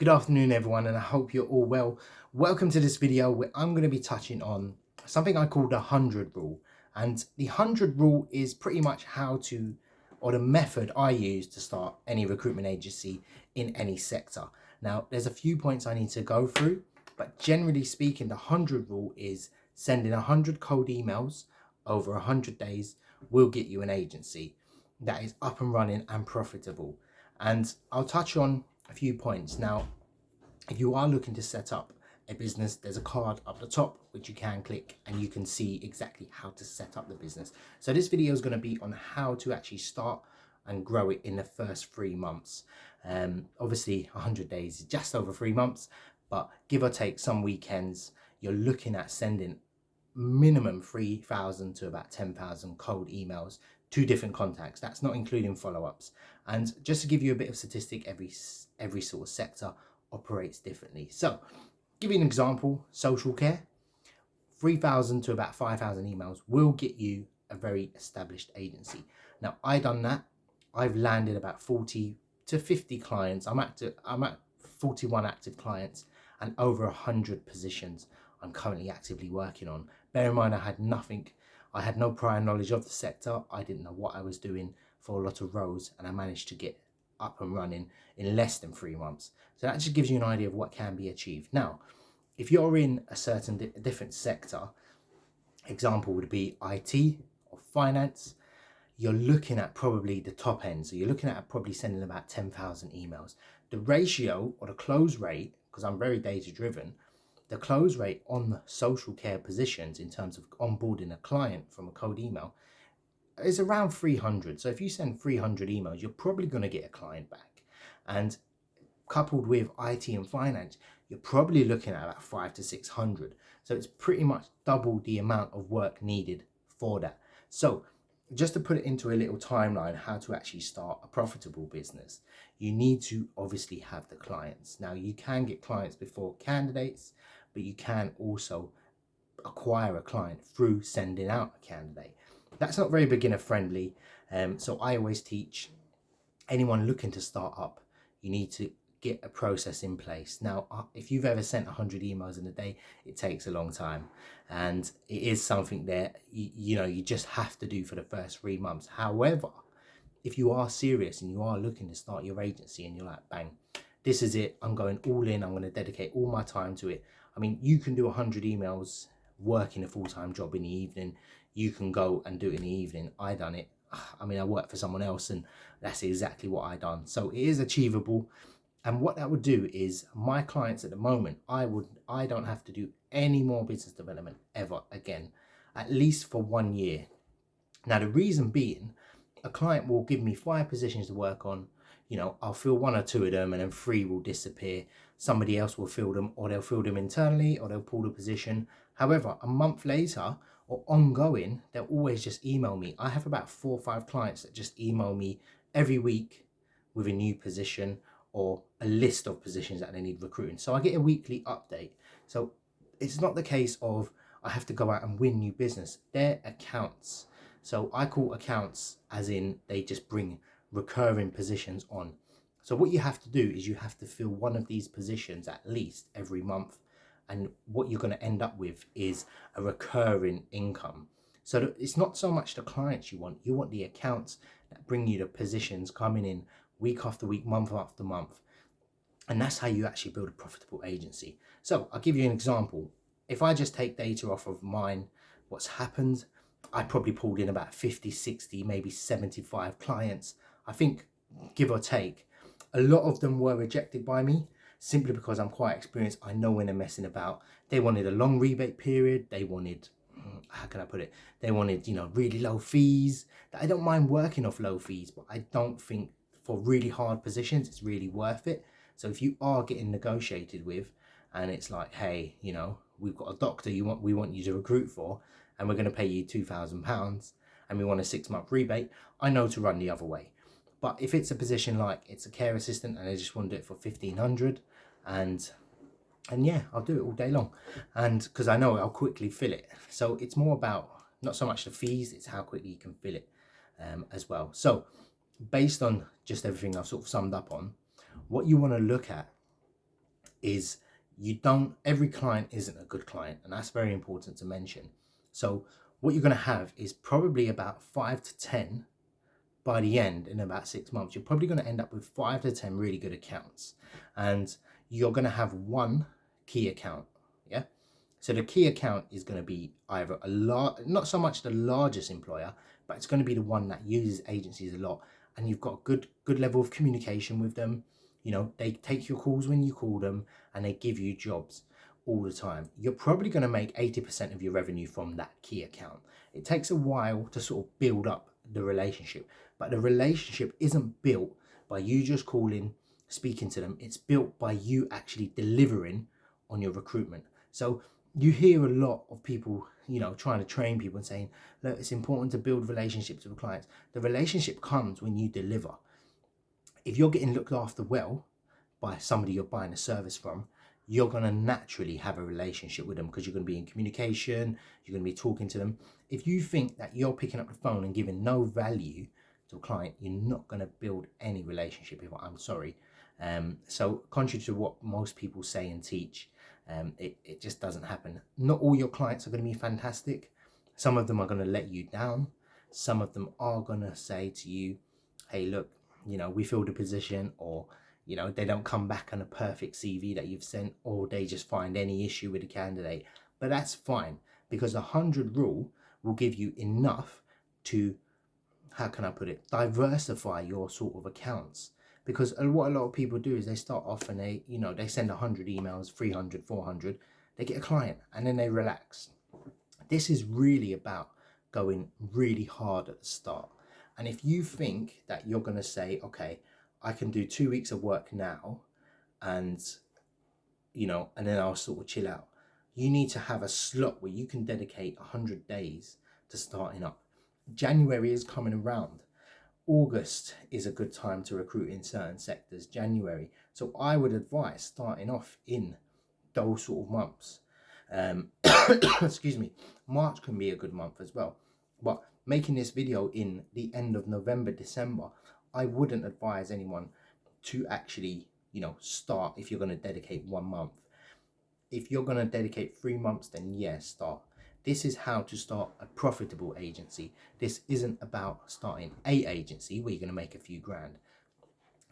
Good afternoon, everyone, and I hope you're all well. Welcome to this video where I'm going to be touching on something I call the 100 rule. And the 100 rule is pretty much or the method I use to start any recruitment agency in any sector. Now, there's a few points I need to go through, but generally speaking, the 100 rule is sending 100 cold emails over 100 days will get you an agency that is up and running and profitable. And I'll touch on a few points. Now, if you are looking to set up a business, there's a card up the top which you can click and you can see exactly how to set up the business. So this video is going to be on how to actually start and grow it in the first 3 months. Obviously 100 days is just over 3 months, but give or take some weekends, you're looking at sending minimum 3,000 to about 10,000 cold emails to different contacts. That's not including follow-ups. And just to give you a bit of statistic, every sort of sector operates differently. So give you an example, social care, 3,000 to about 5,000 emails will get you a very established agency. Now, I've done that. I've landed about 40 to 50 clients. I'm at 41 active clients and over 100 positions I'm currently actively working on. Bear in mind, I had no prior knowledge of the sector. I didn't know what I was doing for a lot of roles, and I managed to get up and running in less than 3 months. So that just gives you an idea of what can be achieved. Now, if you're in a certain different sector, example would be IT or finance, you're looking at probably the top end. So you're looking at probably sending about 10,000 emails. The ratio or the close rate, because I'm very data driven, the close rate on social care positions in terms of onboarding a client from a cold email is around 300. So if you send 300 emails, you're probably going to get a client back. And coupled with IT and finance, you're probably looking at about 500 to 600. So it's pretty much double the amount of work needed for that. So just to put it into a little timeline, how to actually start a profitable business, you need to obviously have the clients. Now, you can get clients before candidates, but you can also acquire a client through sending out a candidate. That's not very beginner friendly. So I always teach anyone looking to start up, you need to get a process in place. Now, if you've ever sent 100 emails in a day, it takes a long time, and it is something that you just have to do for the first 3 months. However, if you are serious and you are looking to start your agency and you're like, bang, this is it, I'm going all in, I'm going to dedicate all my time to it. I mean, you can do 100 emails working a full-time job in the evening. You can go and do it in the evening. I done it. I mean, I work for someone else, and that's exactly what I done. So it is achievable. And what that would do is, my clients at the moment, I don't have to do any more business development ever again, at least for 1 year. Now, the reason being, a client will give me 5 positions to work on. I'll fill 1 or 2 of them, and then 3 will disappear. Somebody else will fill them, or they'll fill them internally, or they'll pull the position. However, a month later or ongoing, they'll always just email me. I have about 4 or 5 clients that just email me every week with a new position or a list of positions that they need recruiting. So I get a weekly update. So it's not the case of I have to go out and win new business. They're accounts. So I call accounts as in they just bring recurring positions on. So what you have to do is you have to fill 1 of these positions at least every month. And what you're going to end up with is a recurring income. So it's not so much the clients you want the accounts that bring you the positions coming in week after week, month after month. And that's how you actually build a profitable agency. So I'll give you an example. If I just take data off of mine, what's happened, I probably pulled in about 50, 60, maybe 75 clients. I think, give or take, a lot of them were rejected by me simply because I'm quite experienced. I know when they're messing about. They wanted a long rebate period. They wanted, how can I put it? They wanted, really low fees. I don't mind working off low fees, but I don't think for really hard positions, it's really worth it. So if you are getting negotiated with, and it's like, hey, we've got a doctor we want you to recruit for, and we're going to pay you £2,000, and we want a 6-month rebate, I know to run the other way. But if it's a position like it's a care assistant and I just want to do it for 1,500, and yeah, I'll do it all day long, and because I know I'll quickly fill it. So it's more about not so much the fees, it's how quickly you can fill it as well. So based on just everything I've sort of summed up on, what you want to look at is every client isn't a good client, and that's very important to mention. So what you're going to have is probably about 5 to 10 by the end. In about 6 months, you're probably going to end up with 5 to 10 really good accounts, and you're going to have one key account. Yeah. So the key account is going to be either not so much the largest employer, but it's going to be the one that uses agencies a lot, and you've got good level of communication with them. They take your calls when you call them, and they give you jobs all the time. You're probably going to make 80% of your revenue from that key account. It takes a while to sort of build up the relationship, but the relationship isn't built by you just calling, speaking to them. It's built by you actually delivering on your recruitment. So you hear a lot of people, trying to train people and saying, look, it's important to build relationships with clients. The relationship comes when you deliver. If you're getting looked after well by somebody you're buying a service from, you're going to naturally have a relationship with them, because you're going to be in communication, you're going to be talking to them. If you think that you're picking up the phone and giving no value to a client, you're not going to build any relationship. I'm sorry. So contrary to what most people say and teach, it just doesn't happen. Not all your clients are going to be fantastic. Some of them are going to let you down. Some of them are going to say to you, hey, look, we filled the position, or they don't come back on a perfect CV that you've sent, or they just find any issue with the candidate. But that's fine, because the 100 rule will give you enough to, how can I put it, diversify your sort of accounts. Because what a lot of people do is they start off and they send 100 emails, 300, 400, they get a client, and then they relax. This is really about going really hard at the start. And if you think that you're going to say, okay, I can do 2 weeks of work now, and and then I'll sort of chill out, you need to have a slot where you can dedicate 100 days to starting up. January is coming around. August is a good time to recruit in certain sectors, January. So I would advise starting off in those sort of months. Excuse me, March can be a good month as well. But making this video in the end of November, December, I wouldn't advise anyone to actually, start if you're going to dedicate 1 month. If you're going to dedicate 3 months, then yes, start. This is how to start a profitable agency. This isn't about starting a agency where you're going to make a few grand.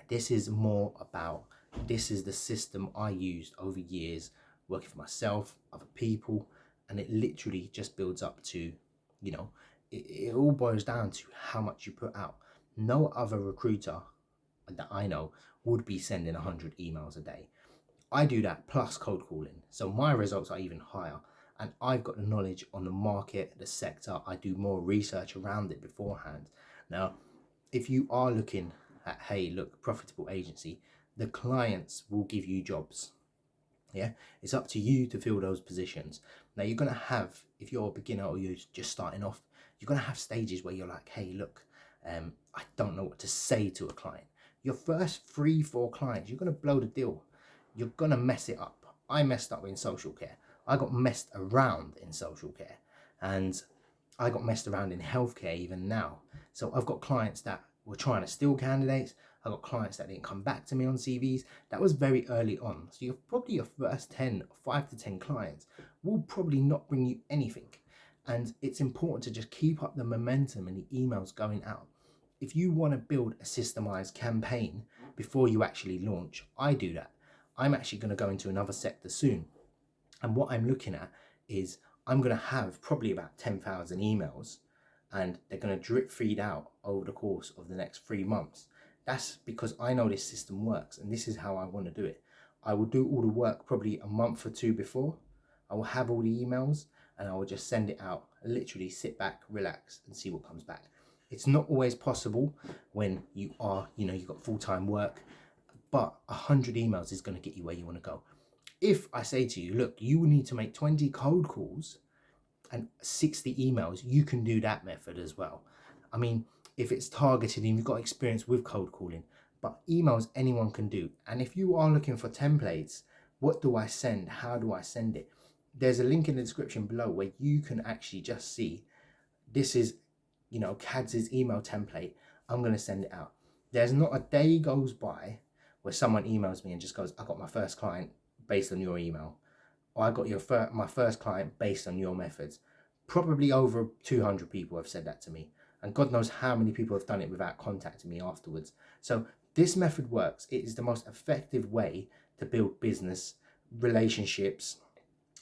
This is more about, this is the system I used over years, working for myself, other people, and it literally just builds up to, it all boils down to how much you put out. No other recruiter that I know would be sending 100 emails a day. I do that plus cold calling, so my results are even higher, and I've got the knowledge on the market, the sector. I do more research around it beforehand. Now, if you are looking at, hey, look, profitable agency, the clients will give you jobs. Yeah, it's up to you to fill those positions. Now, you're going to have, if you're a beginner or you're just starting off, you're going to have stages where you're like, hey, look, I don't know what to say to a client. Your first 3-4 clients, you're going to blow the deal. You're going to mess it up. I messed up in social care. I got messed around in social care, and I got messed around in healthcare even now. So I've got clients that were trying to steal candidates. I got clients that didn't come back to me on CVs. That was very early on. So you're probably your first 5 to 10 clients will probably not bring you anything. And it's important to just keep up the momentum and the emails going out. If you want to build a systemized campaign before you actually launch, I do that. I'm actually going to go into another sector soon. And what I'm looking at is I'm going to have probably about 10,000 emails, and they're going to drip feed out over the course of the next 3 months. That's because I know this system works, and this is how I want to do it. I will do all the work probably a month or two before. I will have all the emails, and I will just send it out. Literally sit back, relax, and see what comes back. It's not always possible when you are, you've got full-time work, but 100 emails is going to get you where you want to go. If I say to you, look, you need to make 20 cold calls and 60 emails, you can do that method as well. I mean, if it's targeted and you've got experience with cold calling, but emails anyone can do. And if you are looking for templates, what do I send? How do I send it? There's a link in the description below where you can actually just see, this is, CADS's email template. I'm going to send it out. There's not a day goes by where someone emails me and just goes, I got my first client, based on your email, or I got my first client based on your methods. Probably over 200 people have said that to me, and God knows how many people have done it without contacting me afterwards. So this method works. It is the most effective way to build business, relationships,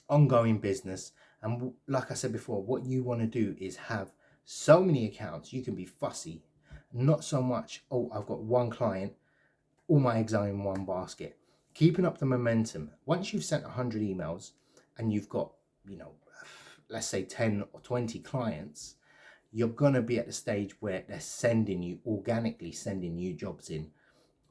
ongoing business. And like I said before, what you want to do is have so many accounts. You can be fussy, not so much, oh, I've got one client, all my eggs are in one basket. Keeping up the momentum. Once you've sent 100 emails and you've got, let's say 10 or 20 clients, you're going to be at the stage where they're organically sending you jobs in,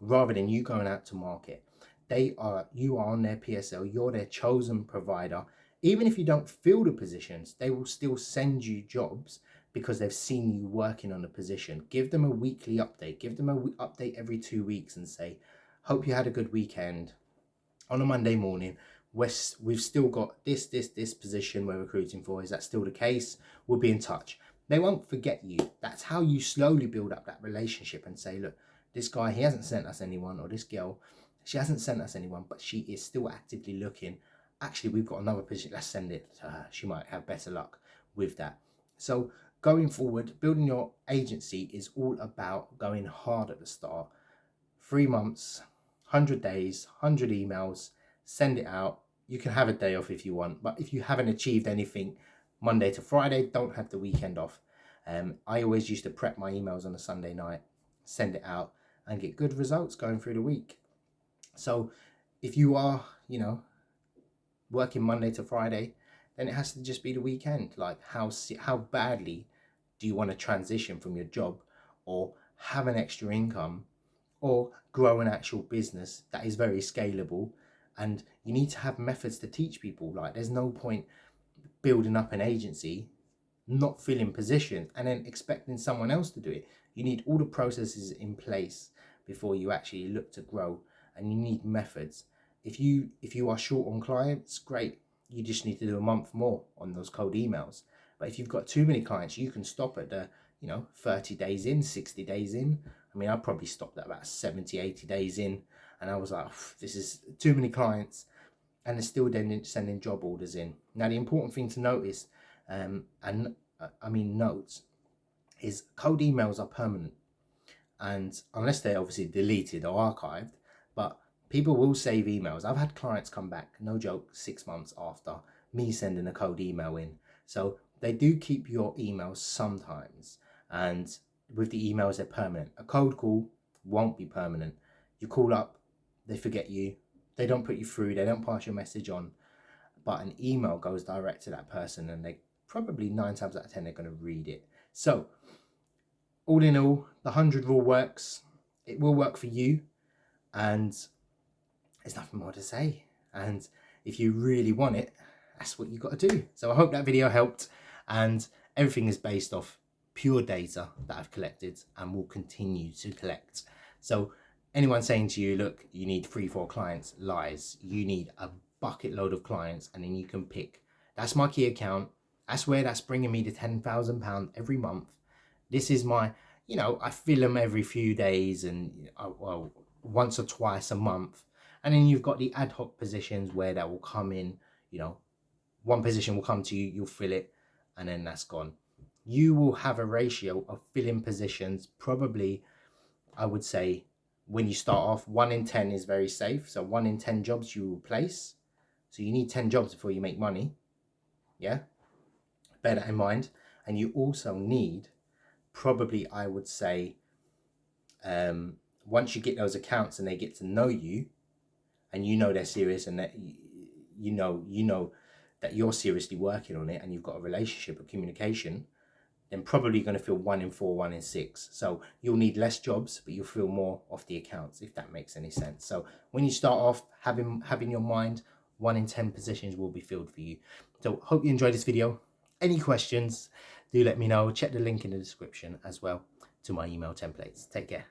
rather than you going out to market. You are on their PSL, you're their chosen provider. Even if you don't fill the positions, they will still send you jobs because they've seen you working on a position. Give them a weekly update. Give them an update every 2 weeks and say, hope you had a good weekend. On a Monday morning, we've still got this position we're recruiting for. Is that still the case? We'll be in touch. They won't forget you. That's how you slowly build up that relationship and say, look, this guy, he hasn't sent us anyone, or this girl, she hasn't sent us anyone, but she is still actively looking. Actually, we've got another position. Let's send it to her. She might have better luck with that. So going forward, building your agency is all about going hard at the start. 3 months, 100 days, 100 emails, send it out. You can have a day off if you want, but if you haven't achieved anything Monday to Friday, don't have the weekend off. I always used to prep my emails on a Sunday night, send it out, and get good results going through the week. So if you are, working Monday to Friday, then it has to just be the weekend. Like how badly do you want to transition from your job, or have an extra income, or grow an actual business that is very scalable? And you need to have methods to teach people. Like there's no point building up an agency, not filling positions, and then expecting someone else to do it. You need all the processes in place before you actually look to grow, and you need methods. If you are short on clients, great. You just need to do a month more on those cold emails. But if you've got too many clients, you can stop at the 30 days in, 60 days in. I mean, I probably stopped at about 70, 80 days in, and I was like, this is too many clients, and they're still then sending job orders in. Now, the important thing to notice, notes, is cold emails are permanent, and unless they're obviously deleted or archived, but people will save emails. I've had clients come back, no joke, 6 months after me sending a cold email in. So they do keep your emails sometimes, and with the emails, they're permanent. A cold call won't be permanent. You call up, they forget you, they don't put you through, they don't pass your message on, but an email goes direct to that person, and they probably 9 times out of 10 they're going to read it. So all in all, the 100 rule works. It will work for you, and there's nothing more to say. And if you really want it, that's what you got to do. So I hope that video helped, and everything is based off pure data that I've collected and will continue to collect. So anyone saying to you, look, you need 3-4 clients, lies. You need a bucket load of clients, and then you can pick. That's my key account. That's where that's bringing me to £10,000 every month. This is my, I fill them every few days, and once or twice a month. And then you've got the ad hoc positions where that will come in, one position will come to you, you'll fill it, and then that's gone. You will have a ratio of filling positions, probably, I would say, when you start off, 1 in 10 is very safe. So 1 in 10 jobs you will place. So you need 10 jobs before you make money. Yeah, bear that in mind. And you also need, probably, I would say, once you get those accounts and they get to know you, and they're serious, and that you know that you're seriously working on it, and you've got a relationship, a communication, then probably going to fill 1 in 4, 1 in 6. So you'll need less jobs, but you'll fill more of the accounts, if that makes any sense. So when you start off, having your mind, 1 in 10 positions will be filled for you. So hope you enjoyed this video. Any questions, do let me know. Check the link in the description as well to my email templates. Take care.